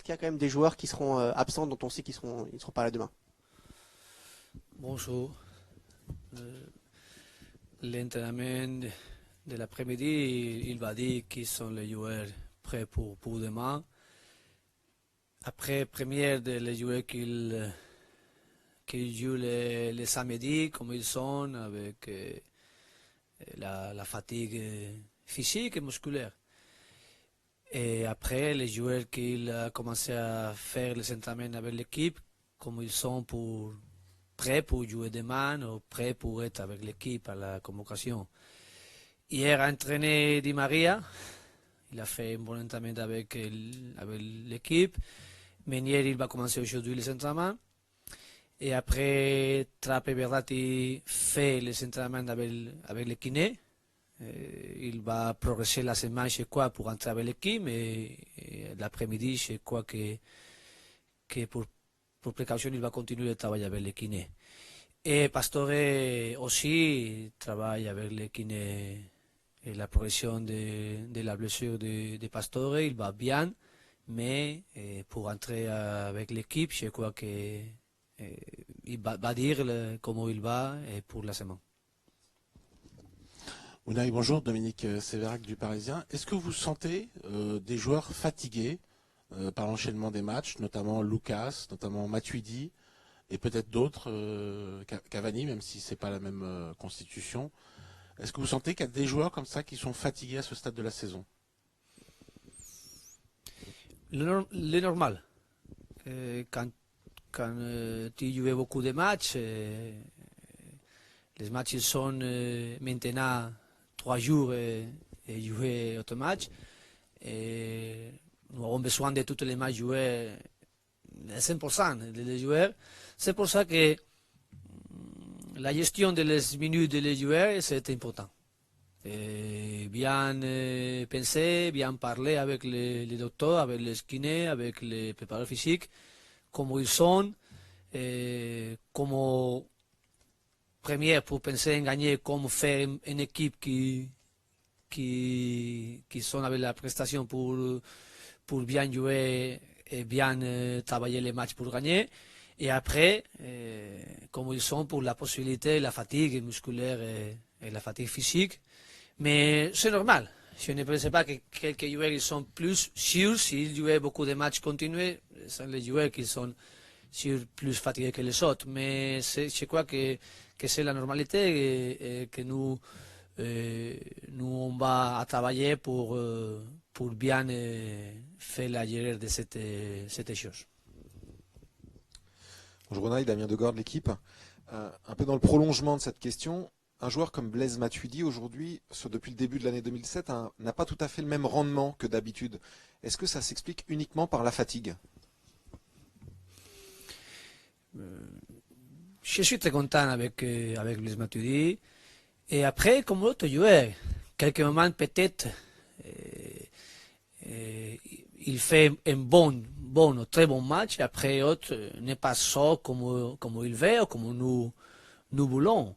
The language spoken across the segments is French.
est-ce qu'il y a quand même des joueurs qui seront absents dont on sait ils seront pas là demain? Bonjour. L'entraînement de l'après-midi, il va dire qui sont les joueurs prêts pour demain. Après, première les joueurs qui jouent les samedis, comme ils sont, avec la fatigue physique et musculaire. Et après, les joueurs qui ont commencé à faire les entraînements avec l'équipe, comme ils sont prêts pour jouer demain ou prêts pour être avec l'équipe à la convocation. Hier a entraîné Di Maria, il a fait un bon entraînement avec l'équipe, mais hier il va commencer aujourd'hui les entraînements. Et après, Trapp et Verratti fait les entraînements avec le kiné. Il va progresser la semaine chez quoi pour entrer avec l'équipe et l'après-midi chez quoi que pour précaution il va continuer de travailler avec les kinés. Et Pastore aussi travaille avec les kinés et la progression de la blessure de Pastore, il va bien, mais pour entrer avec l'équipe, je crois que il va dire comment il va pour la semaine. Unai, bonjour, Dominique Sévérac du Parisien. Est-ce que vous sentez des joueurs fatigués par l'enchaînement des matchs, notamment Lucas, notamment Matuidi et peut-être d'autres, Cavani, même si ce n'est pas la même constitution. Est-ce que vous sentez qu'il y a des joueurs comme ça qui sont fatigués à ce stade de la saison? Le normal. Quand tu joues beaucoup de matchs, les matchs sont maintenant 3 jours et jouer autre match. Et nous avons besoin de tous les matchs joués à 100% des joueurs. C'est pour ça que la gestion des minutes des joueurs, c'est important. Et bien penser, bien parler avec les docteurs, avec les kinés, avec les préparateurs physiques, comment ils sont, comment première pour penser en gagner, comment faire une équipe qui sont avec la prestation pour bien jouer et bien travailler les matchs pour gagner. Et après, comme ils sont pour la possibilité, la fatigue musculaire et la fatigue physique. Mais c'est normal. Je ne pense pas que quelques joueurs ils sont plus sûrs s'ils jouent beaucoup de matchs continus. Ce sont les joueurs qui sont sûrs plus fatigués que les autres. Mais je crois que c'est la normalité et que nous on va travailler pour bien faire la guerre de cette chose. Bonjour Unai, Damien Degord de l'équipe. Un peu dans le prolongement de cette question, un joueur comme Blaise Matuidi aujourd'hui, depuis le début de l'année 2007, n'a pas tout à fait le même rendement que d'habitude. Est-ce que ça s'explique uniquement par la fatigue? Je suis très content avec Blaise Matuidi. Et après, comme l'autre joueur, quelques moments peut-être, il fait un bon, très bon match. Après, l'autre n'est pas ça comme il veut ou comme nous voulons.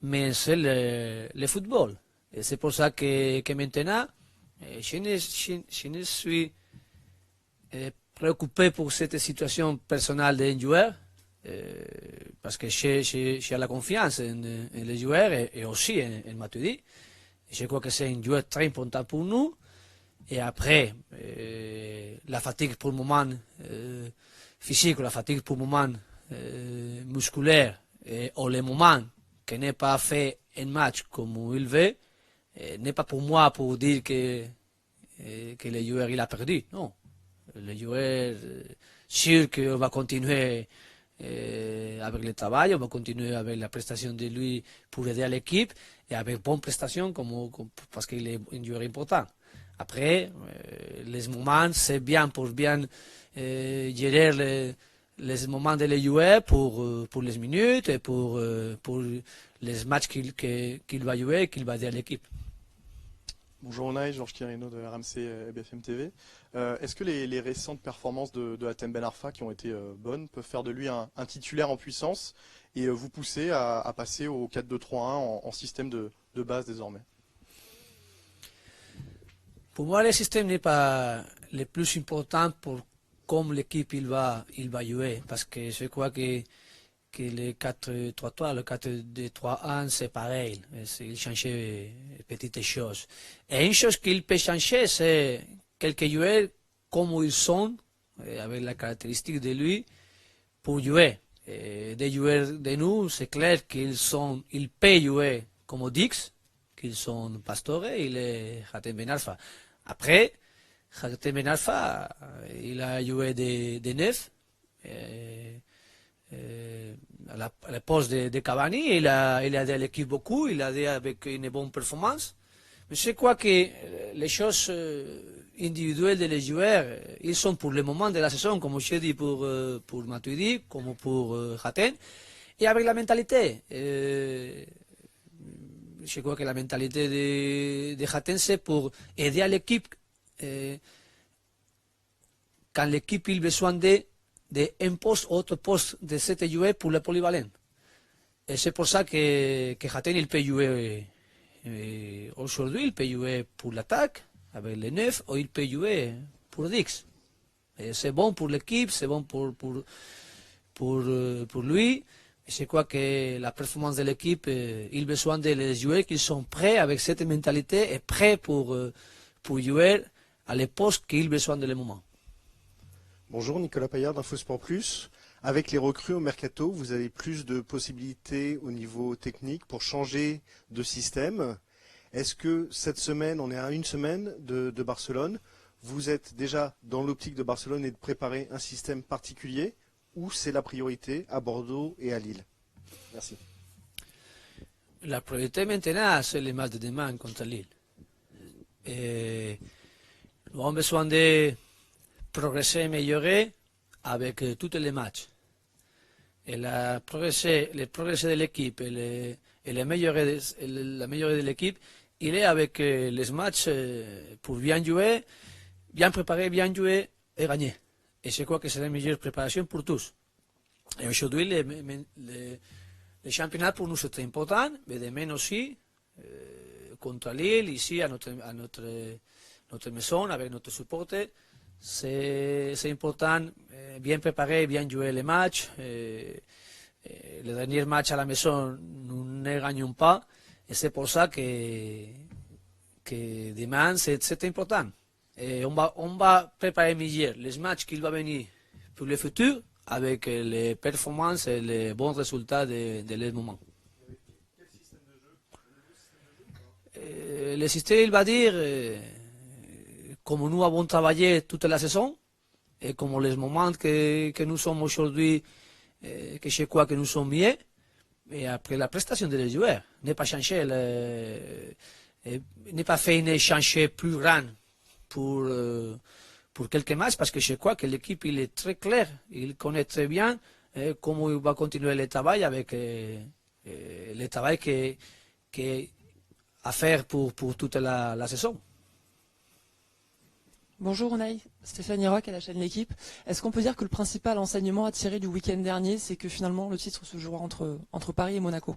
Mais c'est le football. Et c'est pour ça que maintenant, je ne suis préoccupé pour cette situation personnelle d'un joueur. Parce que j'ai la confiance en les joueurs et aussi en Matuidi. Je crois que c'est un joueur très important pour nous. Et après, la fatigue pour le moment physique, la fatigue pour le moment musculaire, ou le moment qui n'est pas fait un match comme il veut, n'est pas pour moi pour dire que le joueur il a perdu. Non, le joueur sûr qu'on va continuer avec le travail, on va continuer avec la prestation de lui pour aider à l'équipe et avec bonne prestation parce qu'il est un joueur important. Après, les moments, c'est bien pour bien gérer les moments de les jouer pour les minutes et pour les matchs qu'il va jouer et qu'il va aider à l'équipe. Bonjour Unai, Georges Quirino de RMC et BFM TV. Est-ce que les récentes performances de Hatem Ben Arfa qui ont été bonnes peuvent faire de lui un titulaire en puissance et vous pousser à passer au 4-2-3-1 en système de base désormais? Pour moi, le système n'est pas le plus important comme l'équipe il va jouer, parce que je crois que le 4-3-3, le 4-2-3-1, c'est pareil. Il change petites choses. Et une chose qu'il peut changer, c'est quelques joueurs, comme ils sont, avec la caractéristique de lui, pour jouer. Des joueurs de nous, c'est clair qu'ils peuvent jouer comme Dix, qu'ils sont Pastore et les Hatem Ben Arfa. Après, Hatem Ben Arfa, il a joué des neufs. À la poste de Cavani, il a aidé à l'équipe beaucoup, il a aidé avec une bonne performance. Mais je crois que les choses individuelles des joueurs, ils sont pour le moment de la saison, comme je dis pour Matuidi, comme pour Hatem, et avec la mentalité. Je crois que la mentalité de Hatem, c'est pour aider à l'équipe quand l'équipe a besoin d'un poste ou autre poste de cette joueur pour le polyvalent. Et c'est pour ça que Hatem il peut jouer aujourd'hui, il peut jouer pour l'attaque avec les 9 ou il peut jouer pour Dix. C'est bon pour l'équipe, c'est bon pour lui. Et je crois que la performance de l'équipe, il a besoin de les joueurs qui sont prêts avec cette mentalité et prêts pour jouer à les postes qu'il a besoin de le moment. Bonjour, Nicolas Paillard d'Infosport Plus. Avec les recrues au mercato, vous avez plus de possibilités au niveau technique pour changer de système. Est-ce que cette semaine, on est à une semaine de Barcelone, vous êtes déjà dans l'optique de Barcelone et de préparer un système particulier ou c'est la priorité à Bordeaux et à Lille? Merci. La priorité maintenant, c'est le match de demain contre Lille. Nous avons besoin de progresser et améliorer avec tous les matchs. Et le progrès de l'équipe et l'améliorer de l'équipe, il est avec les matchs pour bien jouer, bien préparer, bien jouer et gagner. Et je crois que c'est la meilleure préparation pour tous. Et aujourd'hui, le championnat pour nous c'est très important, mais demain aussi, contre Lille, ici à notre maison, avec notre supporter, c'est important, bien préparer, bien jouer les matchs. Le dernier match à la maison, nous ne gagnons pas, et c'est pour ça que demain c'est important. Et on va préparer mieux les matchs qui vont venir pour le futur avec les performances et les bons résultats de les moments. Le système, il va dire, comme nous avons travaillé toute la saison, et comme les moments que nous sommes aujourd'hui, que je crois que nous sommes mieux, et après la prestation des joueurs, n'est pas changer, n'est pas fait une changer plus grande pour quelques matchs, parce que je crois que l'équipe il est très clair, il connaît très bien comment il va continuer le travail avec le travail à faire pour toute la saison. Bonjour Unai, Stéphanie Roch à la chaîne L'équipe. Est-ce qu'on peut dire que le principal enseignement à tirer du week-end dernier, c'est que finalement le titre se jouera entre Paris et Monaco?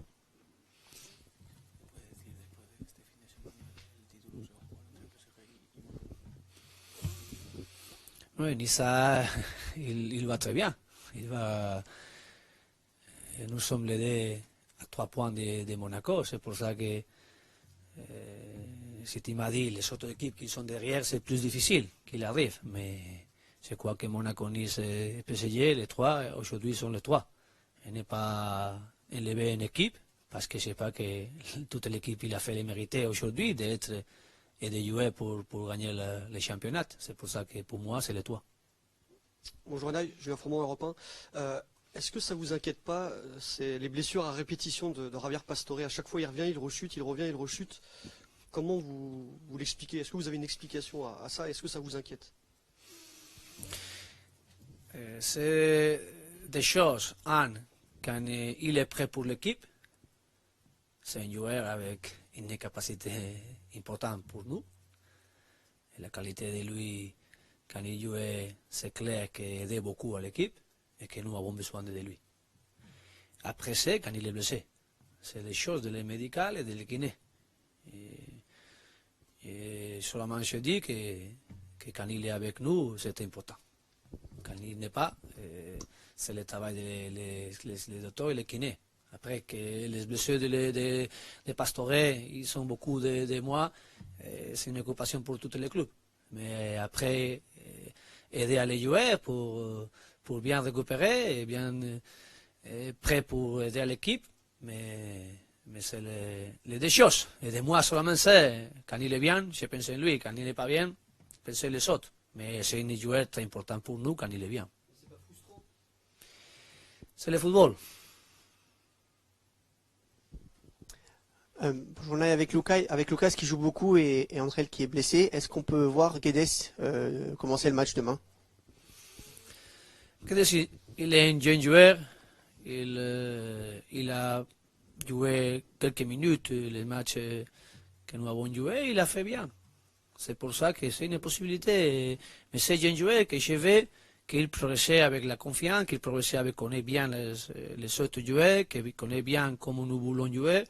Oui, Nissa, il va très bien. Nous sommes les deux à 3 points de Monaco. C'est pour ça que si tu m'as dit les autres équipes qui sont derrière, c'est plus difficile qu'il arrive. Mais je crois que Monaco, Nice et PSG, les 3, aujourd'hui sont les 3. Il n'est pas élevé une équipe, parce que je ne sais pas que toute l'équipe il a fait les mérités aujourd'hui d'être et de jouer pour gagner le championnat. C'est pour ça que pour moi, c'est les 3. Bonjour Naï, Julien Froment, Europe 1. Est-ce que ça vous inquiète pas, c'est les blessures à répétition de Javier Pastore? À chaque fois il revient, il rechute, il revient, il rechute. Comment vous l'expliquez? Est-ce que vous avez une explication à ça? Est-ce que ça vous inquiète? C'est des choses. Quand il est prêt pour l'équipe, c'est un joueur avec une capacité importante pour nous. Et la qualité de lui, quand il jouait, c'est clair qu'il aidait beaucoup à l'équipe et que nous avons besoin de lui. Après, c'est quand il est blessé. C'est des choses de l'aide médicale et de l'équiné. Et seulement je dis que quand il est avec nous, c'est important. Quand il n'est pas, c'est le travail des docteurs et les kinés. Après que les blessures des Pastore, ils sont beaucoup de mois, c'est une occupation pour tous les clubs. Mais après, aider à les joueurs pour bien récupérer et bien prêt pour aider à l'équipe, mais c'est les deux choses. Et de moi seulement c'est, quand il est bien, je pense en lui, quand il n'est pas bien, je pense les autres. Mais c'est un joueur très important pour nous quand il est bien. C'est le football. J'en ai avec Lucas qui joue beaucoup et Andrel qui est blessé. Est-ce qu'on peut voir Guedes commencer le match demain? Guedes, il est un jeune joueur. Il a joué quelques minutes les matchs que nous avons joués. Il a fait bien. C'est pour ça que c'est une possibilité. Mais c'est un jeune joueur que je veux qu'il progresse avec la confiance, qu'il progresse avec connaît bien les autres joueurs, qu'il connaît bien comment nous voulons jouer.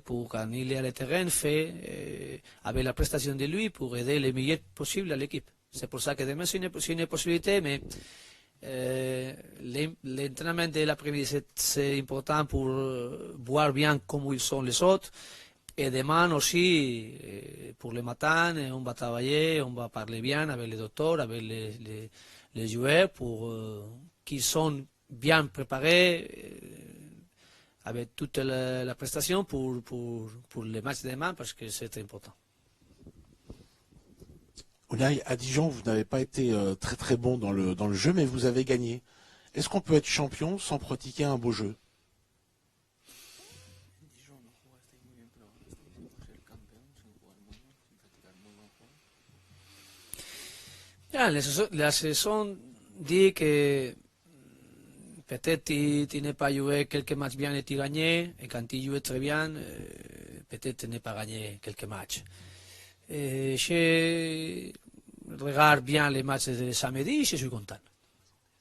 Pour quand il est à le terrain, fait avec la prestation de lui pour aider le mieux possible à l'équipe. C'est pour ça que demain c'est une possibilité, mais l'entraînement de l'après-midi c'est important pour voir bien comment ils sont les autres. Et demain aussi, pour le matin, on va travailler, on va parler bien avec les docteurs, avec les joueurs pour qu'ils sont bien préparés. Avec toute la prestation pour les matchs de demain parce que c'est très important. Unai, à Dijon, vous n'avez pas été très très bon dans le jeu, mais vous avez gagné. Est-ce qu'on peut être champion sans pratiquer un beau jeu? Bien, la saison dit que peut-être tu n'as pas joué quelques matchs bien et tu gagné, et quand tu joues très bien, peut-être tu n'as pas gagné quelques matchs. Je regarde bien les matchs de samedi et je suis content.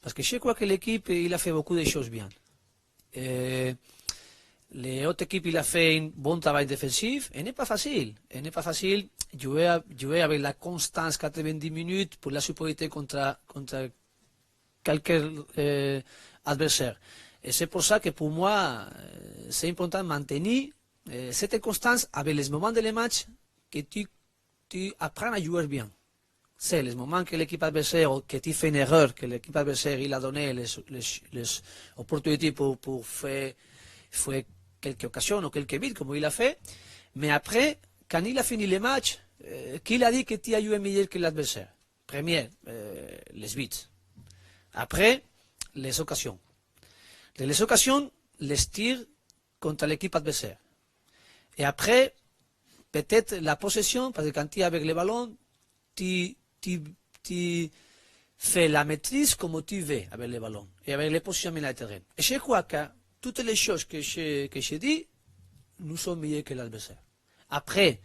Parce que je crois que l'équipe il a fait beaucoup de choses bien. L'autre équipe il a fait un bon travail défensif et n'est pas facile. Et n'est pas facile jouer avec la constance 90 minutes pour la supériorité contre quelques adversaire. Et c'est pour ça que pour moi, c'est important de maintenir cette constance avec les moments de les matchs que tu apprends à jouer bien. C'est les moments que l'équipe adversaire, que tu fais une erreur, que l'équipe adversaire il a donné les opportunités pour faire quelques occasions ou quelques buts, comme il a fait. Mais après, quand il a fini les matchs, qu'il a dit que tu as joué meilleur que l'adversaire. Premier, les buts. Après, les occasions. Les occasions, les tirs contre l'équipe adversaire. Et après, peut-être la possession, parce que quand tu es avec le ballon, tu fais la maîtrise comme tu veux avec le ballon et avec les positions sur le terrain. Et je crois que toutes les choses que j'ai dit, nous sommes meilleurs que l'adversaire. Après,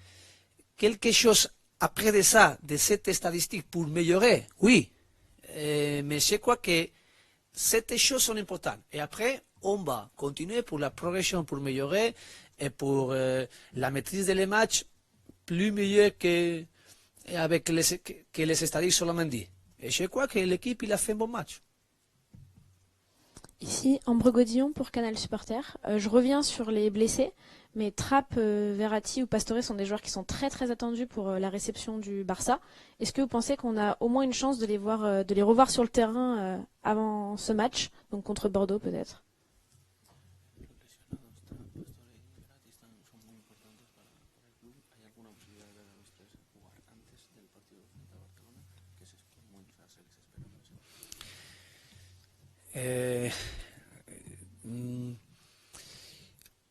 quelque chose après de ça, de cette statistique pour améliorer, oui. Mais je crois que ces choses sont importantes. Et après, on va continuer pour la progression, pour améliorer et pour la maîtrise des matchs plus meilleure que les statistiques seulement dit. Et je crois que l'équipe il a fait un bon match. Ici, Ambre Godillon pour Canal Supporter. Je reviens sur les blessés, mais Trapp, Verratti ou Pastore sont des joueurs qui sont très très attendus pour la réception du Barça. Est-ce que vous pensez qu'on a au moins une chance de les revoir sur le terrain avant ce match, donc contre Bordeaux peut-être?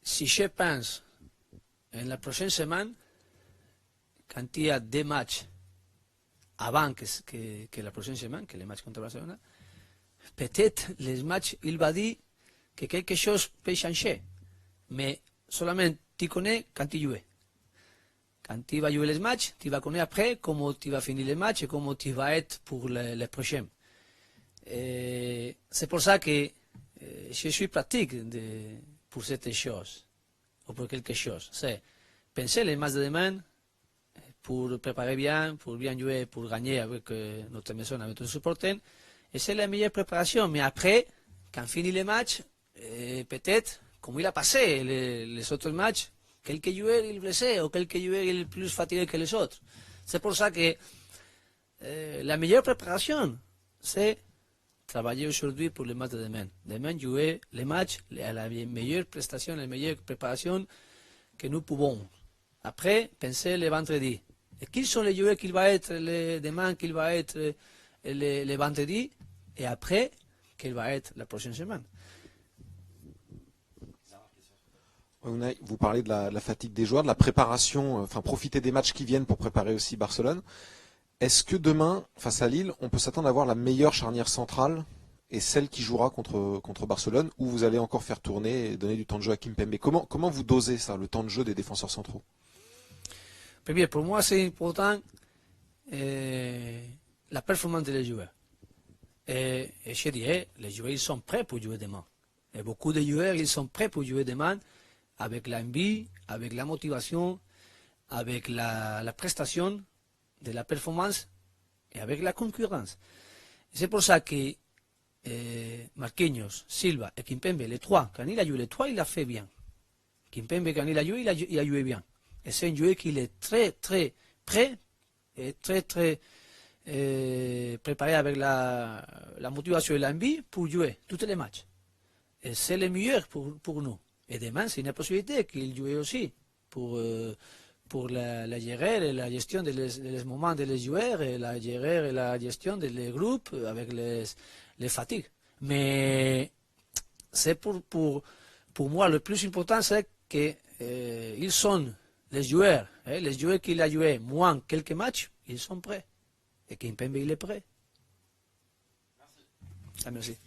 Si je pense en la prochaine semaine, quand il y a des matchs avant que la prochaine semaine, que les matchs contre Barcelone, peut-être les matchs, il va dire que quelque chose peut changer. Mais seulement tu connais quand tu joues. Quand tu vas jouer les matchs, tu vas connaître après comment tu vas finir les matchs et comment tu vas être pour les prochains. C'est pour ça que je suis pratique pour cette chose, ou pour quelque chose. C'est penser les matchs de demain pour préparer bien, pour bien jouer, pour gagner avec notre maison, avec notre supporter, Et c'est la meilleure préparation. Mais après, quand finit les matchs, peut-être, comme il a passé les autres matchs, quelques joueurs ils blessés ou quelques joueurs ils plus fatigués que les autres. C'est pour ça que la meilleure préparation, c'est travailler aujourd'hui pour le match de demain. Demain, jouer les matchs à la meilleure prestation, la meilleure préparation que nous pouvons. Après, penser le vendredi. Et qui sont les joueurs qui vont être demain, qui va être le vendredi, et après, quelle va être la prochaine semaine. Unai, vous parlez de la fatigue des joueurs, de la préparation, enfin profiter des matchs qui viennent pour préparer aussi Barcelone. Est-ce que demain, face à Lille, on peut s'attendre à avoir la meilleure charnière centrale et celle qui jouera contre Barcelone, ou vous allez encore faire tourner et donner du temps de jeu à Kimpembe? Comment vous dosez ça, le temps de jeu des défenseurs centraux? Premier, pour moi, c'est important la performance des joueurs. Et je dirais, les joueurs ils sont prêts pour jouer demain. Et beaucoup de joueurs ils sont prêts pour jouer demain avec l'envie, avec la motivation, avec la prestation de la performance et avec la concurrence. C'est pour ça que Marquinhos, Silva et Kimpembe, les trois, quand il a joué les trois, il a fait bien. Kimpembe, quand il a joué, il a joué bien. Et c'est un joueur qui est très, très prêt et très, très préparé avec la motivation et l'envie pour jouer tous les matchs. Et c'est le meilleur pour nous. Et demain, c'est une possibilité qu'il joue aussi pour la gérer et la gestion des moments des joueurs et la gérer et la gestion des groupes avec les fatigues. Mais c'est pour moi le plus important, c'est qu'ils sont les joueurs qu'il a joué moins quelques matchs, ils sont prêts. Et Kimpembe, il est prêt. Merci. Ah, merci.